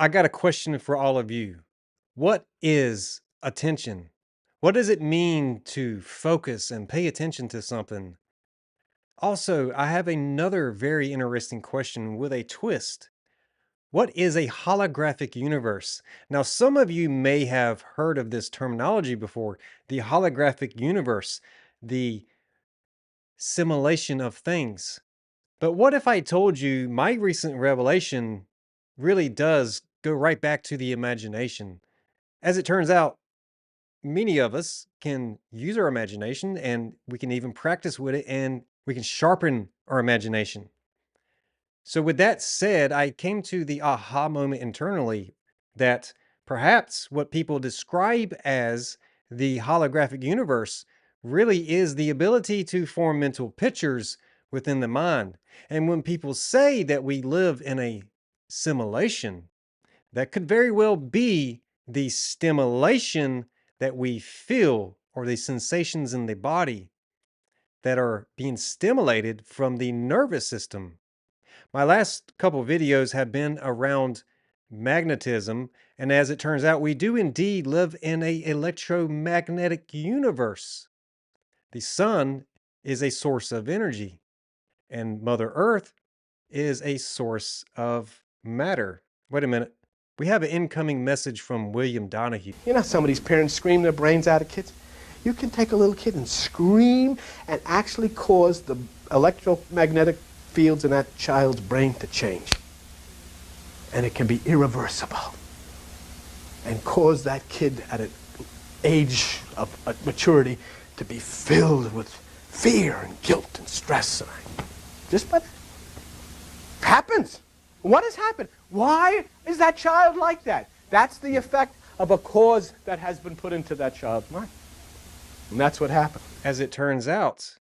I got a question for all of you. What is attention? What does it mean to focus and pay attention to something? Also, I have another very interesting question with a twist. What is a holographic universe? Now, some of you may have heard of this terminology before, the holographic universe, the simulation of things. But what if I told you my recent revelation really does go right back to the imagination? As it turns out, many of us can use our imagination and we can even practice with it and we can sharpen our imagination. So, with that said, I came to the aha moment internally that perhaps what people describe as the holographic universe really is the ability to form mental pictures within the mind. And when people say that we live in a simulation, that could very well be the stimulation that we feel or the sensations in the body that are being stimulated from the nervous system. My last couple videos have been around magnetism, and as it turns out, we do indeed live in a electromagnetic universe. The sun is a source of energy, and Mother Earth is a source of matter. Wait a minute. We have an incoming message from William Donahue. You know, some of these parents scream their brains out of kids. You can take a little kid and scream and actually cause the electromagnetic fields in that child's brain to change. And it can be irreversible. And cause that kid at an age of maturity to be filled with fear and guilt and stress. And just but happens. What has happened? Why is that child like that? That's the effect of a cause that has been put into that child's mind. And that's what happened. As it turns out,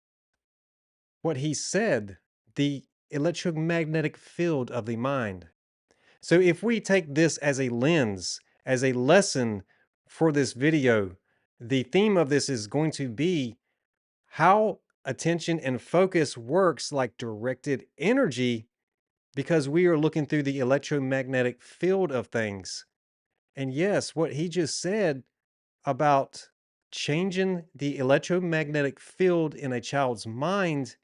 what he said, the electromagnetic field of the mind. So if we take this as a lens, as a lesson for this video, the theme of this is going to be how attention and focus works like directed energy because we are looking through the electromagnetic field of things. And yes, what he just said about changing the electromagnetic field in a child's mind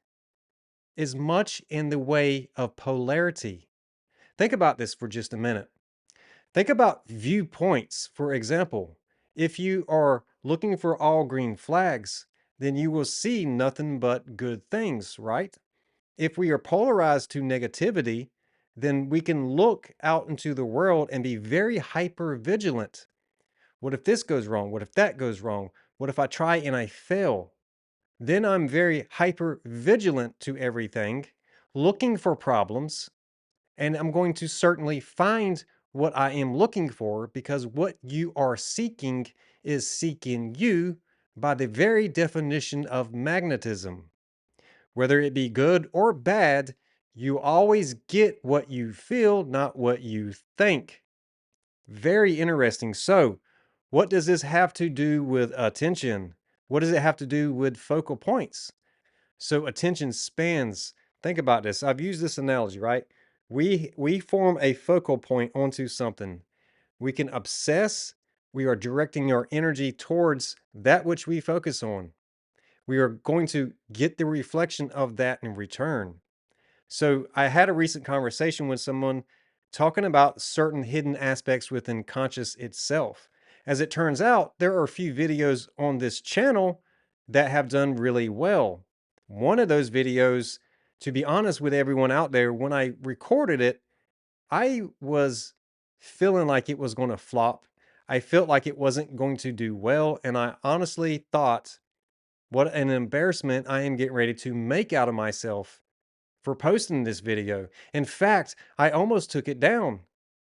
is much in the way of polarity. Think about this for just a minute. Think about viewpoints, for example. If you are looking for all green flags, then you will see nothing but good things, right? If we are polarized to negativity, then we can look out into the world and be very hyper vigilant. What if this goes wrong? What if that goes wrong? What if I try and I fail? Then I'm very hyper vigilant to everything, looking for problems, and I'm going to certainly find what I am looking for because what you are seeking is seeking you by the very definition of magnetism. Whether it be good or bad, you always get what you feel, not what you think. Very interesting. So, what does this have to do with attention? What does it have to do with focal points? So, attention spans. Think about this. I've used this analogy, right? We form a focal point onto something. We can obsess. We are directing our energy towards that which we focus on. We are going to get the reflection of that in return. So I had a recent conversation with someone talking about certain hidden aspects within conscious itself. As it turns out, there are a few videos on this channel that have done really well. One of those videos, to be honest with everyone out there, when I recorded it, I was feeling like it was going to flop. I felt like it wasn't going to do well. And I honestly thought, what an embarrassment I am getting ready to make out of myself for posting this video. In fact, I almost took it down.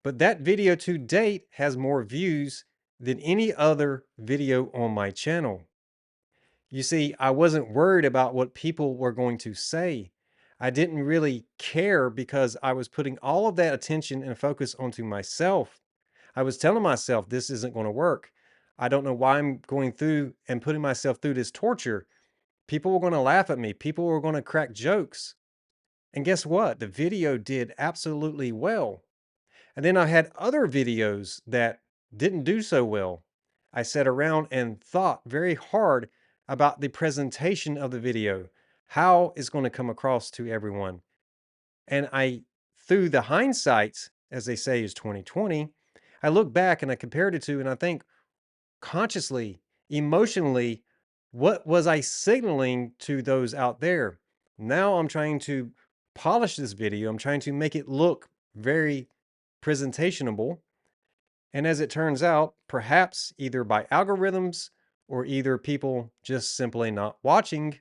But that video to date has more views than any other video on my channel. You see, I wasn't worried about what people were going to say. I didn't really care because I was putting all of that attention and focus onto myself. I was telling myself this isn't going to work. I don't know why I'm going through and putting myself through this torture. People were going to laugh at me. People were going to crack jokes. And guess what? The video did absolutely well. And then I had other videos that didn't do so well. I sat around and thought very hard about the presentation of the video, how it's going to come across to everyone. And through the hindsight, as they say is 2020, I look back and I compared it to, and I think consciously, emotionally, what was I signaling to those out there? Now I'm trying to polish this video. I'm trying to make it look very presentationable. And as it turns out, perhaps either by algorithms or either people just simply not watching,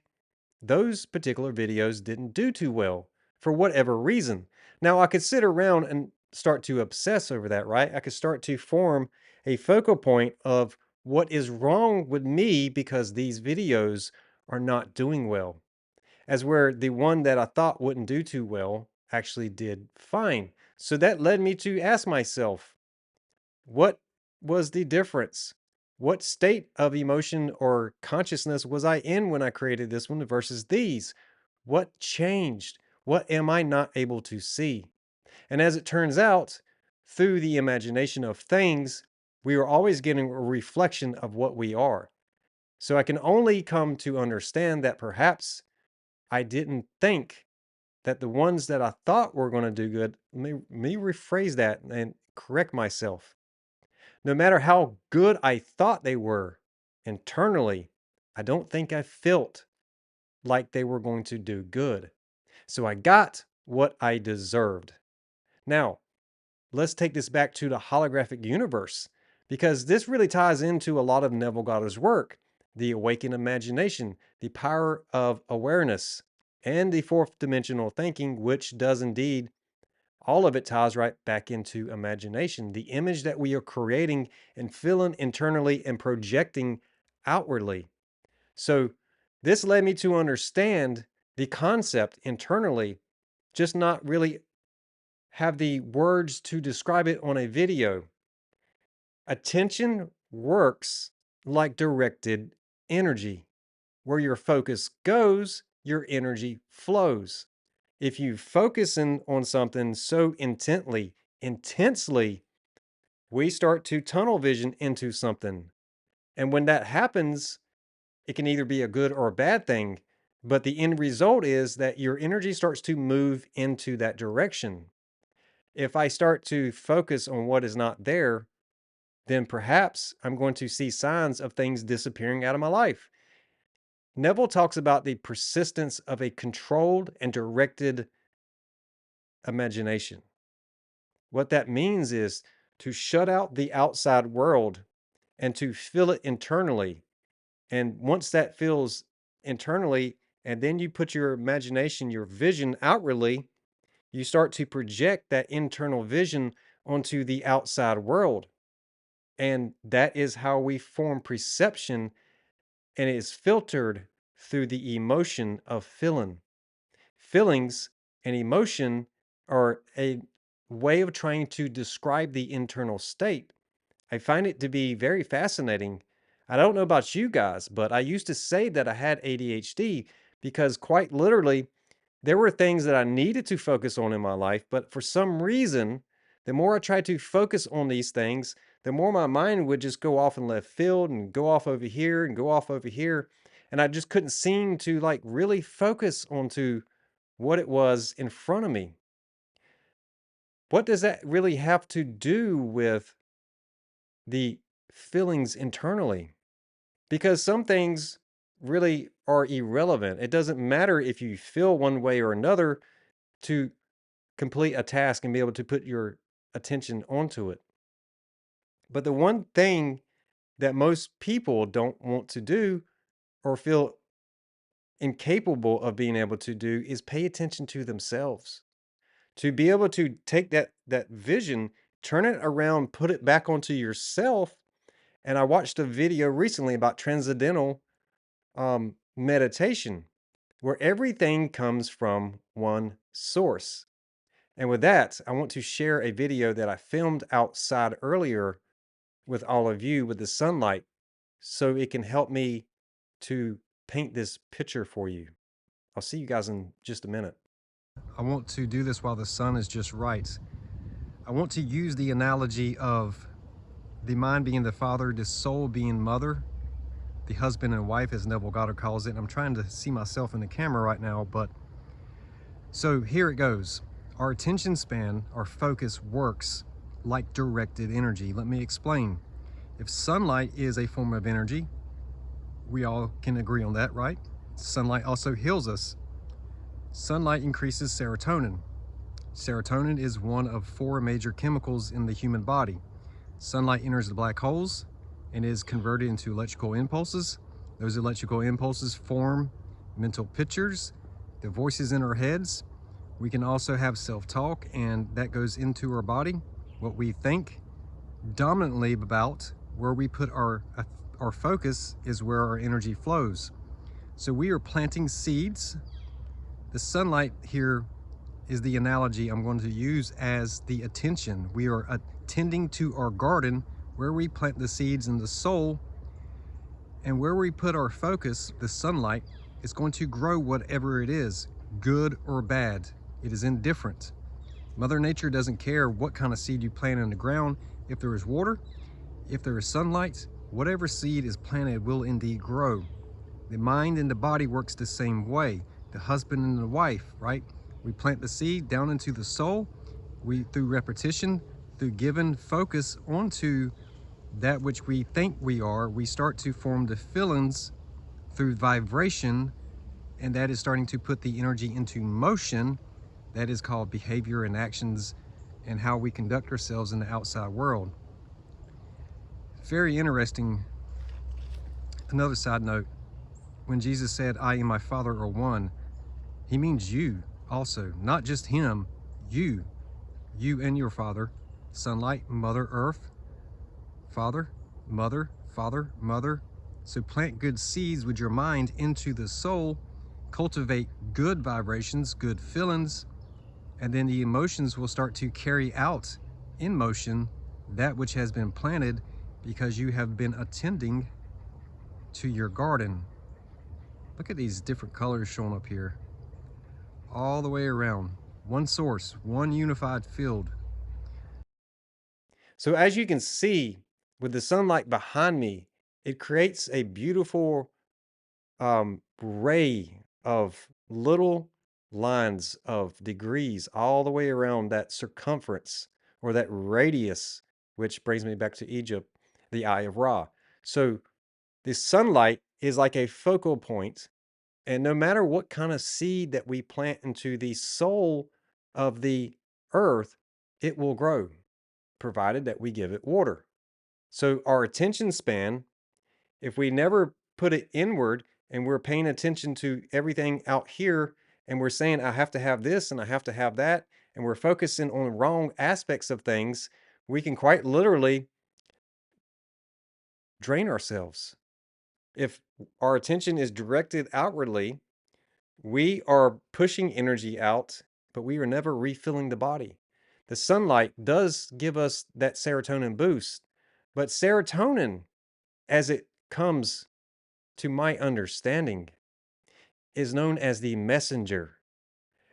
those particular videos didn't do too well for whatever reason. Now, I could sit around and start to obsess over that, right? I could start to form a focal point of what is wrong with me because these videos are not doing well, as where the one that I thought wouldn't do too well actually did fine. So that led me to ask myself, what was the difference? What state of emotion or consciousness was I in when I created this one versus these? What changed? What am I not able to see? And as it turns out, through the imagination of things, we are always getting a reflection of what we are. So I can only come to understand that perhaps I didn't think that the ones that I thought were going to do good, let me rephrase that and correct myself. No matter how good I thought they were internally, I don't think I felt like they were going to do good. So I got what I deserved. Now, let's take this back to the holographic universe because this really ties into a lot of Neville Goddard's work, the awakened imagination, the power of awareness, and the fourth dimensional thinking, which does indeed all of it ties right back into imagination, the image that we are creating and feeling internally and projecting outwardly. So, this led me to understand the concept internally, just not really have the words to describe it on a video. Attention works like directed energy. Where your focus goes, your energy flows. If you focus in on something so intensely, we start to tunnel vision into something. And when that happens, it can either be a good or a bad thing, but the end result is that your energy starts to move into that direction. If I start to focus on what is not there, then perhaps I'm going to see signs of things disappearing out of my life. Neville talks about the persistence of a controlled and directed imagination. What that means is to shut out the outside world and to fill it internally. And once that fills internally, and then you put your imagination, your vision outwardly, you start to project that internal vision onto the outside world. And that is how we form perception, and it is filtered through the emotion of feeling. Feelings and emotion are a way of trying to describe the internal state. I find it to be very fascinating. I don't know about you guys, but I used to say that I had ADHD because quite literally, there were things that I needed to focus on in my life, but for some reason, the more I tried to focus on these things, the more my mind would just go off in left field and go off over here and go off over here. And I just couldn't seem to like really focus onto what it was in front of me. What does that really have to do with the feelings internally? Because some things really are irrelevant. It doesn't matter if you feel one way or another to complete a task and be able to put your attention onto it. But the one thing that most people don't want to do or feel incapable of being able to do is pay attention to themselves. To be able to take that vision, turn it around, put it back onto yourself. And I watched a video recently about transcendental meditation, where everything comes from one source. And with that, I want to share a video that I filmed outside earlier with all of you with the sunlight so it can help me to paint this picture for you. I'll see you guys in just a minute. I want to do this while the sun is just right. I want to use the analogy of the mind being the father, the soul being mother, the husband and wife, as Neville Goddard calls it. And I'm trying to see myself in the camera right now, but so here it goes. Our attention span, our focus works like directed energy. Let me explain. If sunlight is a form of energy, we all can agree on that, right? Sunlight also heals us. Sunlight increases serotonin. Serotonin is one of 4 major chemicals in the human body. Sunlight enters the black holes and is converted into electrical impulses. Those electrical impulses form mental pictures, the voices in our heads. We can also have self-talk, and that goes into our body. What we think dominantly about, where we put our focus, is where our energy flows. So we are planting seeds. The sunlight here is the analogy I'm going to use as the attention. We are attending to our garden where we plant the seeds in the soul, and where we put our focus, the sunlight, is going to grow whatever it is, good or bad. It is indifferent. Mother Nature doesn't care what kind of seed you plant in the ground. If there is water, if there is sunlight, whatever seed is planted will indeed grow. The mind and the body works the same way. The husband and the wife, right? We plant the seed down into the soul. We, through repetition, through given focus onto that which we think we are, we start to form the feelings through vibration, and that is starting to put the energy into motion. That is called behavior and actions, and how we conduct ourselves in the outside world. Very interesting. Another side note, when Jesus said, I and my Father are one, he means you also, not just him, you and your Father, sunlight, Mother Earth, Father, Mother, Father, Mother. So plant good seeds with your mind into the soul, cultivate good vibrations, good feelings, and then the emotions will start to carry out in motion that which has been planted, because you have been attending to your garden. Look at these different colors shown up here, all the way around. One source, one unified field. So as you can see, with the sunlight behind me, it creates a beautiful ray of little lines of degrees all the way around that circumference, or that radius, which brings me back to Egypt, the Eye of Ra. So the sunlight is like a focal point, and no matter what kind of seed that we plant into the soul of the earth, it will grow, provided that we give it water. So our attention span, if we never put it inward and we're paying attention to everything out here, and we're saying, I have to have this and I have to have that, and we're focusing on wrong aspects of things, we can quite literally drain ourselves. If our attention is directed outwardly, we are pushing energy out, but we are never refilling the body. The sunlight does give us that serotonin boost, but serotonin, as it comes to my understanding, is known as the messenger.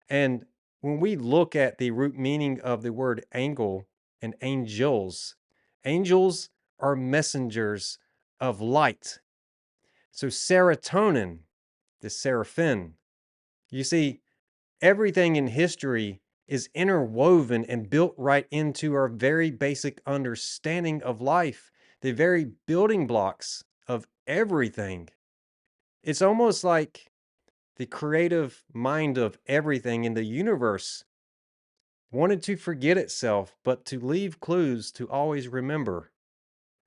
And when we look at the root meaning of the word angel and angels, angels are messengers of light. So serotonin, the seraphim, you see, everything in history is interwoven and built right into our very basic understanding of life, the very building blocks of everything. It's almost like the creative mind of everything in the universe wanted to forget itself, but to leave clues to always remember.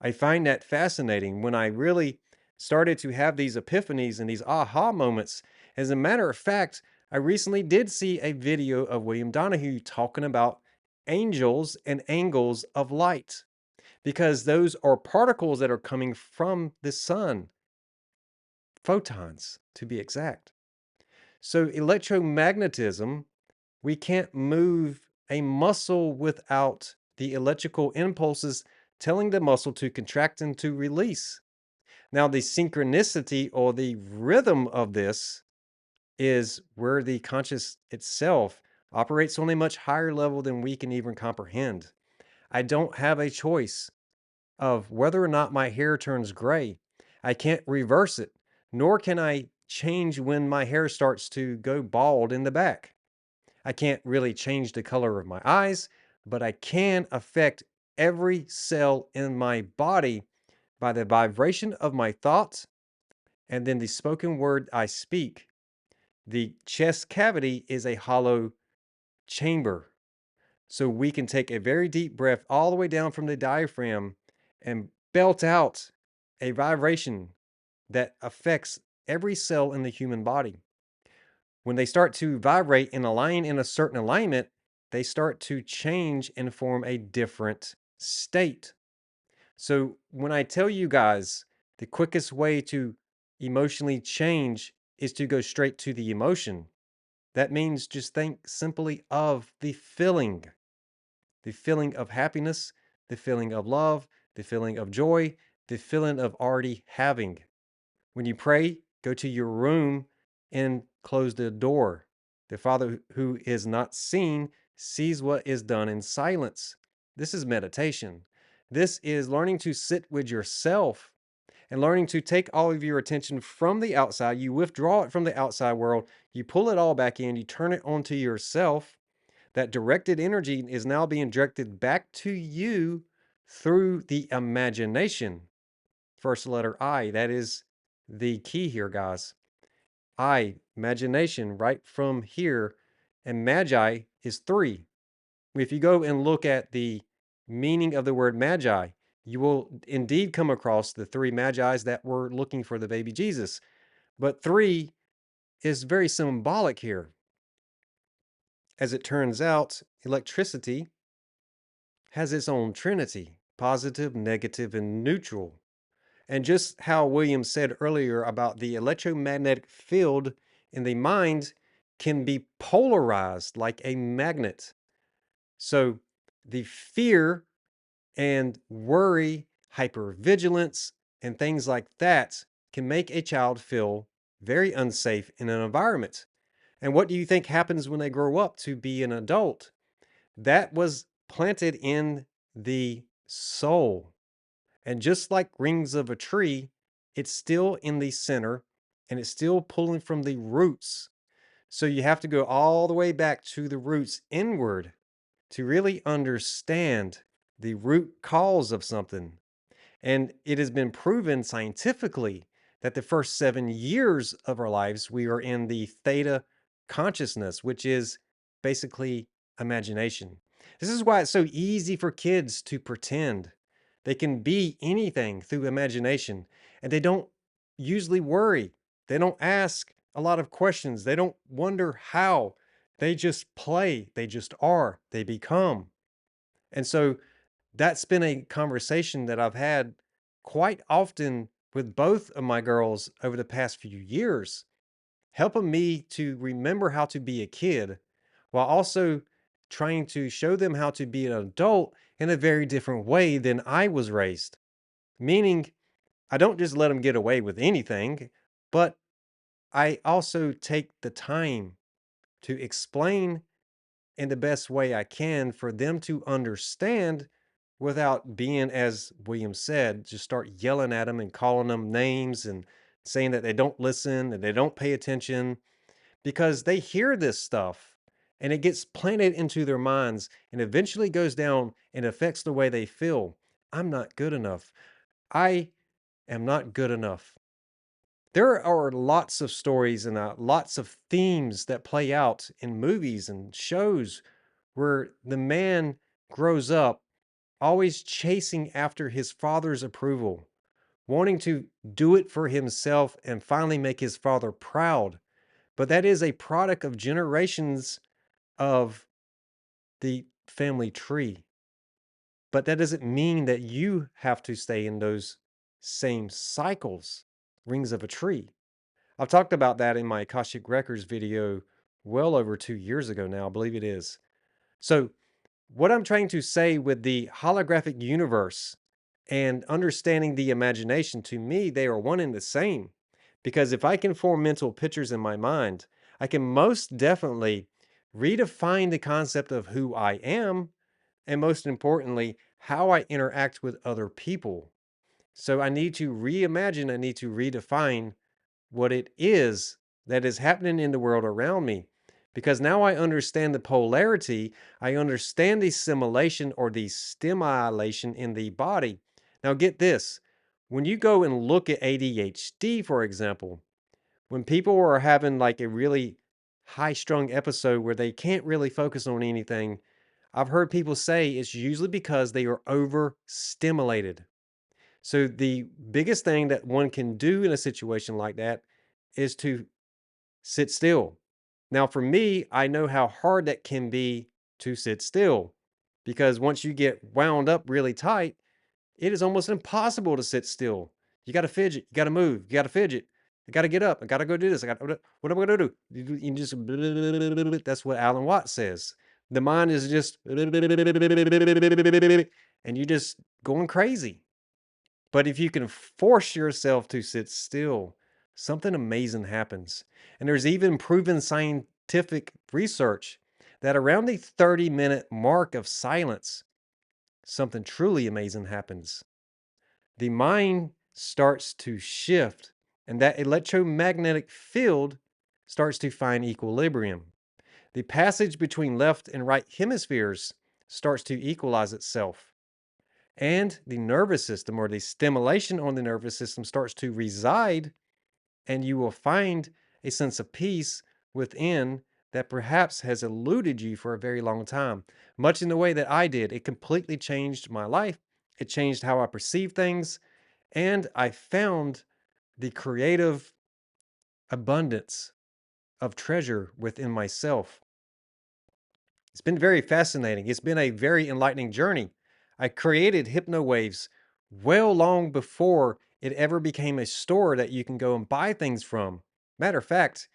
I find that fascinating when I really started to have these epiphanies and these aha moments. As a matter of fact, I recently did see a video of William Donahue talking about angels and angles of light, because those are particles that are coming from the sun, photons to be exact. So electromagnetism, we can't move a muscle without the electrical impulses telling the muscle to contract and to release. Now, the synchronicity or the rhythm of this is where the conscious itself operates on a much higher level than we can even comprehend. I don't have a choice of whether or not my hair turns gray. I can't reverse it, nor can I change when my hair starts to go bald in the back. I can't really change the color of my eyes, but I can affect every cell in my body by the vibration of my thoughts and then the spoken word I speak. The chest cavity is a hollow chamber. So we can take a very deep breath all the way down from the diaphragm and belt out a vibration that affects every cell in the human body. When they start to vibrate and align in a certain alignment, they start to change and form a different state. So when I tell you guys the quickest way to emotionally change is to go straight to the emotion, that means just think simply of the feeling of happiness, the feeling of love, the feeling of joy, the feeling of already having. When you pray, go to your room and close the door. The Father who is not seen sees what is done in silence. This is meditation. This is learning to sit with yourself and learning to take all of your attention from the outside. You withdraw it from the outside world, you pull it all back in, you turn it onto yourself. That directed energy is now being directed back to you through the imagination. First letter I, that is the key here, guys. I, imagination, right from here. And magi is three. If you go and look at the meaning of the word magi, you will indeed come across the three magi's that were looking for the baby Jesus. But three is very symbolic here. As it turns out, electricity has its own trinity: positive, negative, and neutral. And just how William said earlier about the electromagnetic field in the mind can be polarized like a magnet. So the fear and worry, hypervigilance, and things like that can make a child feel very unsafe in an environment. And what do you think happens when they grow up to be an adult? That was planted in the soul. And just like rings of a tree, it's still in the center and it's still pulling from the roots. So you have to go all the way back to the roots inward to really understand the root cause of something. And it has been proven scientifically that the first 7 years of our lives, we are in the theta consciousness, which is basically imagination. This is why it's so easy for kids to pretend. They can be anything through imagination, and they don't usually worry. They don't ask a lot of questions. They don't wonder how. They just play. They just are. They become. And so that's been a conversation that I've had quite often with both of my girls over the past few years, helping me to remember how to be a kid while also trying to show them how to be an adult in a very different way than I was raised. Meaning, I don't just let them get away with anything, but I also take the time to explain in the best way I can for them to understand without being, as William said, just start yelling at them and calling them names and saying that they don't listen and they don't pay attention, because they hear this stuff and it gets planted into their minds and eventually goes down and affects the way they feel. I'm not good enough. I am not good enough. There are lots of stories and lots of themes that play out in movies and shows where the man grows up always chasing after his father's approval, wanting to do it for himself and finally make his father proud. But that is a product of generations of the family tree. But that doesn't mean that you have to stay in those same cycles, rings of a tree. I've talked about that in my Akashic Records video well over 2 years ago now, I believe it is. So, what I'm trying to say with the holographic universe and understanding the imagination, to me, they are one and the same. Because if I can form mental pictures in my mind, I can most definitely redefine the concept of who I am, and most importantly, how I interact with other people. So I need to reimagine, I need to redefine what it is that is happening in the world around me. Because now I understand the polarity, I understand the simulation or the stimulation in the body. Now, get this, when you go and look at ADHD, for example, when people are having like a really high strung episode where they can't really focus on anything, I've heard people say it's usually because they are overstimulated. So, the biggest thing that one can do in a situation like that is to sit still. Now, for me, I know how hard that can be to sit still because once you get wound up really tight, it is almost impossible to sit still. You got to fidget, you got to move, you got to fidget. I got to get up. I got to go do this. What am I going to do? You just, that's what Alan Watts says. The mind is just, and you just going crazy. But if you can force yourself to sit still, something amazing happens. And there's even proven scientific research that around the 30-minute mark of silence, something truly amazing happens. The mind starts to shift, and that electromagnetic field starts to find equilibrium. The passage between left and right hemispheres starts to equalize itself. And the nervous system or the stimulation on the nervous system starts to reside, and you will find a sense of peace within that perhaps has eluded you for a very long time. Much in the way that I did, it completely changed my life. It changed how I perceive things, and I found the creative abundance of treasure within myself. It's been very fascinating. It's been a very enlightening journey. I created HypnoWaves well long before it ever became a store that you can go and buy things from. Matter of fact,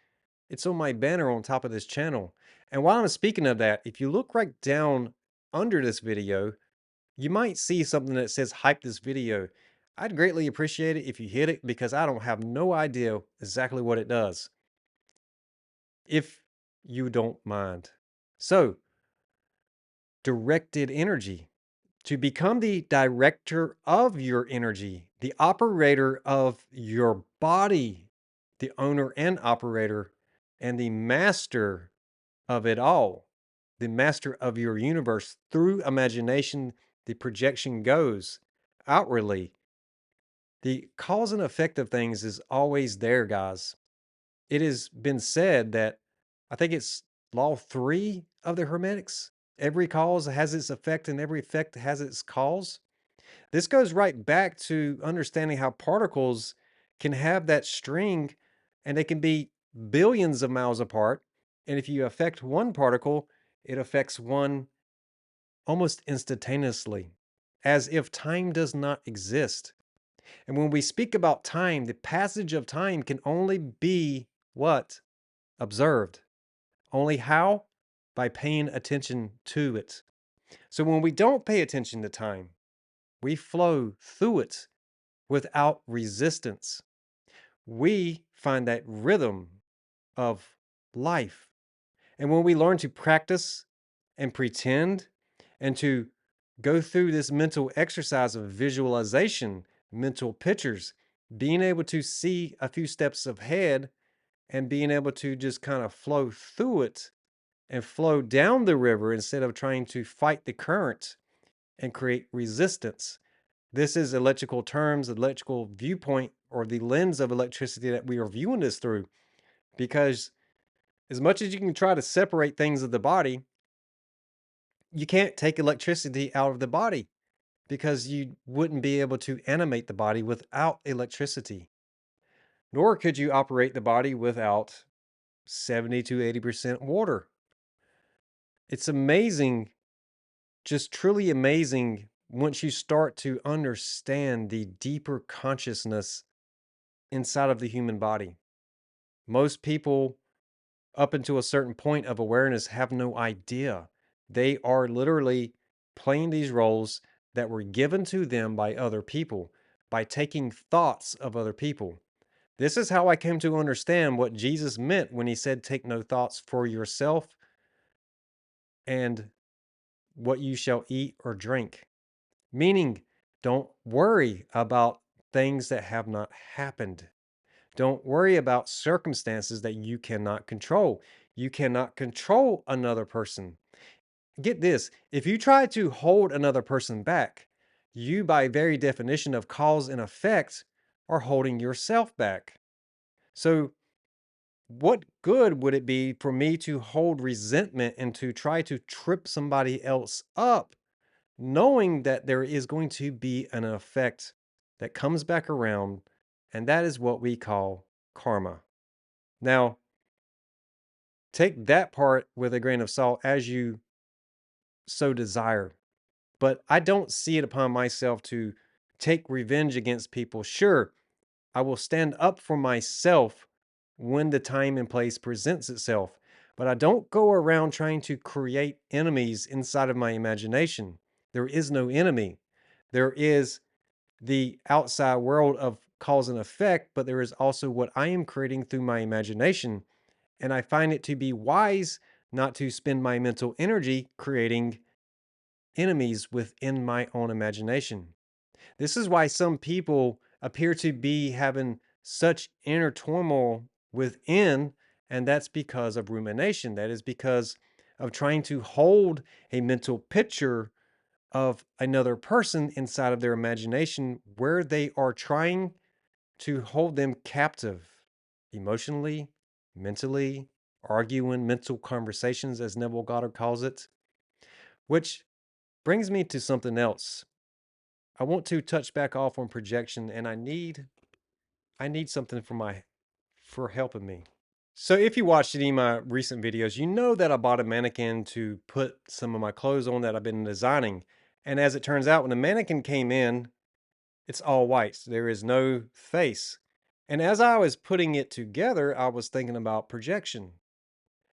it's on my banner on top of this channel. And while I'm speaking of that, if you look right down under this video, you might see something that says hype this video. I'd greatly appreciate it if you hit it because I don't have no idea exactly what it does. If you don't mind. So, directed energy. To become the director of your energy, the operator of your body, the owner and operator, and the master of it all, the master of your universe through imagination, the projection goes outwardly. The cause and effect of things is always there, guys. It has been said that I think it's law 3 of the Hermetics. Every cause has its effect, and every effect has its cause. This goes right back to understanding how particles can have that string and they can be billions of miles apart. And if you affect one particle, it affects one almost instantaneously, as if time does not exist. And when we speak about time, the passage of time can only be what? Observed. Only how? By paying attention to it. So when we don't pay attention to time, we flow through it without resistance. We find that rhythm of life. And when we learn to practice and pretend and to go through this mental exercise of visualization, mental pictures, being able to see a few steps ahead and being able to just kind of flow through it and flow down the river instead of trying to fight the current and create resistance. This is electrical terms, electrical viewpoint, or the lens of electricity that we are viewing this through. Because as much as you can try to separate things of the body, you can't take electricity out of the body because you wouldn't be able to animate the body without electricity. Nor could you operate the body without 70 to 80% water. It's amazing, just truly amazing once you start to understand the deeper consciousness inside of the human body. Most people, up until a certain point of awareness, have no idea. They are literally playing these roles that were given to them by other people, by taking thoughts of other people. This is how I came to understand what Jesus meant when he said, "Take no thoughts for yourself." and what you shall eat or drink. Meaning, don't worry about things that have not happened. Don't worry about circumstances that you cannot control. You cannot control another person. Get this, if you try to hold another person back, you, by very definition of cause and effect, are holding yourself back. So, what good would it be for me to hold resentment and to try to trip somebody else up, knowing that there is going to be an effect that comes back around, and that is what we call karma. Now, take that part with a grain of salt as you so desire. But I don't see it upon myself to take revenge against people. Sure, I will stand up for myself when the time and place presents itself, but I don't go around trying to create enemies inside of my imagination. There is no enemy. There is the outside world of cause and effect, but there is also what I am creating through my imagination. And I find it to be wise not to spend my mental energy creating enemies within my own imagination. This is why some people appear to be having such inner turmoil within, and that's because of rumination. That is because of trying to hold a mental picture of another person inside of their imagination where they are trying to hold them captive emotionally, mentally, arguing mental conversations, as Neville Goddard calls it, which brings me to something else. I want to touch back off on projection, and I need something for helping me. So if you watched any of my recent videos, you know that I bought a mannequin to put some of my clothes on that I've been designing. And as it turns out, when the mannequin came in, it's all white. So there is no face. And as I was putting it together, I was thinking about projection.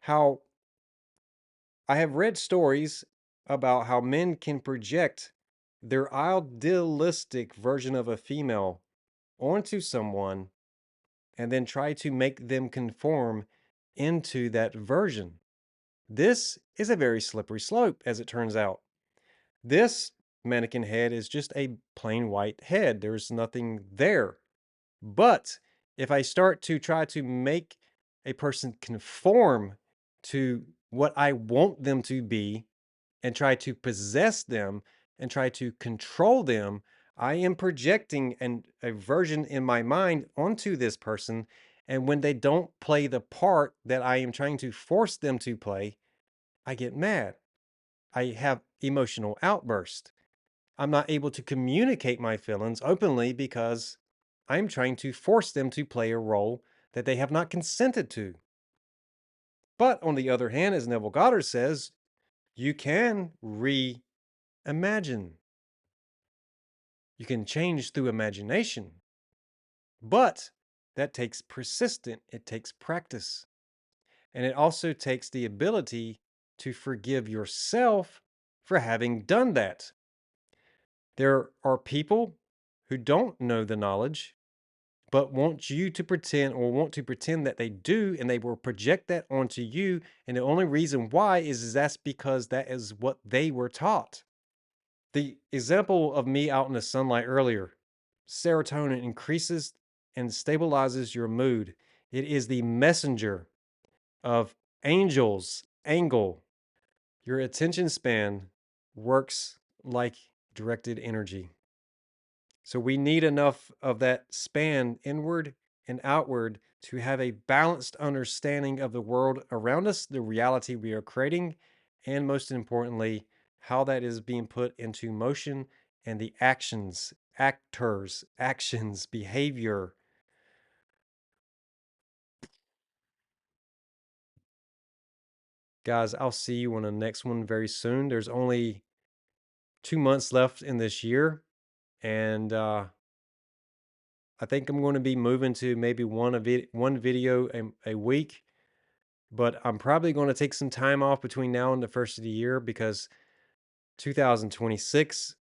How I have read stories about how men can project their idealistic version of a female onto someone and then try to make them conform into that version. This is a very slippery slope, as it turns out. This mannequin head is just a plain white head, there's nothing there. But if I start to try to make a person conform to what I want them to be and try to possess them and try to control them, I am projecting a version in my mind onto this person. And when they don't play the part that I am trying to force them to play, I get mad. I have emotional outbursts. I'm not able to communicate my feelings openly because I'm trying to force them to play a role that they have not consented to. But on the other hand, as Neville Goddard says, you can reimagine. You can change through imagination. But that takes persistent, it takes practice. And it also takes the ability to forgive yourself for having done that. There are people who don't know the knowledge, but want you to pretend or want to pretend that they do, and they will project that onto you. And the only reason why is that's because that is what they were taught. The example of me out in the sunlight earlier, serotonin increases and stabilizes your mood. It is the messenger of angels, angle. Your attention span works like directed energy. So we need enough of that span inward and outward to have a balanced understanding of the world around us, the reality we are creating, and most importantly, how that is being put into motion and the actions, actors, actions, behavior. Guys, I'll see you on the next one very soon. There's only 2 months left in this year, and I think I'm going to be moving to maybe one video a week. But I'm probably going to take some time off between now and the first of the year because 2026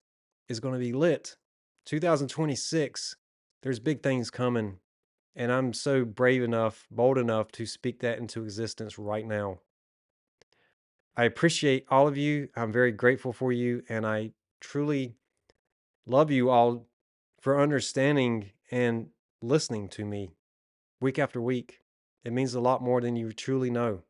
is going to be lit. 2026, there's big things coming. And I'm so brave enough, bold enough to speak that into existence right now. I appreciate all of you. I'm very grateful for you, and I truly love you all for understanding and listening to me week after week. It means a lot more than you truly know.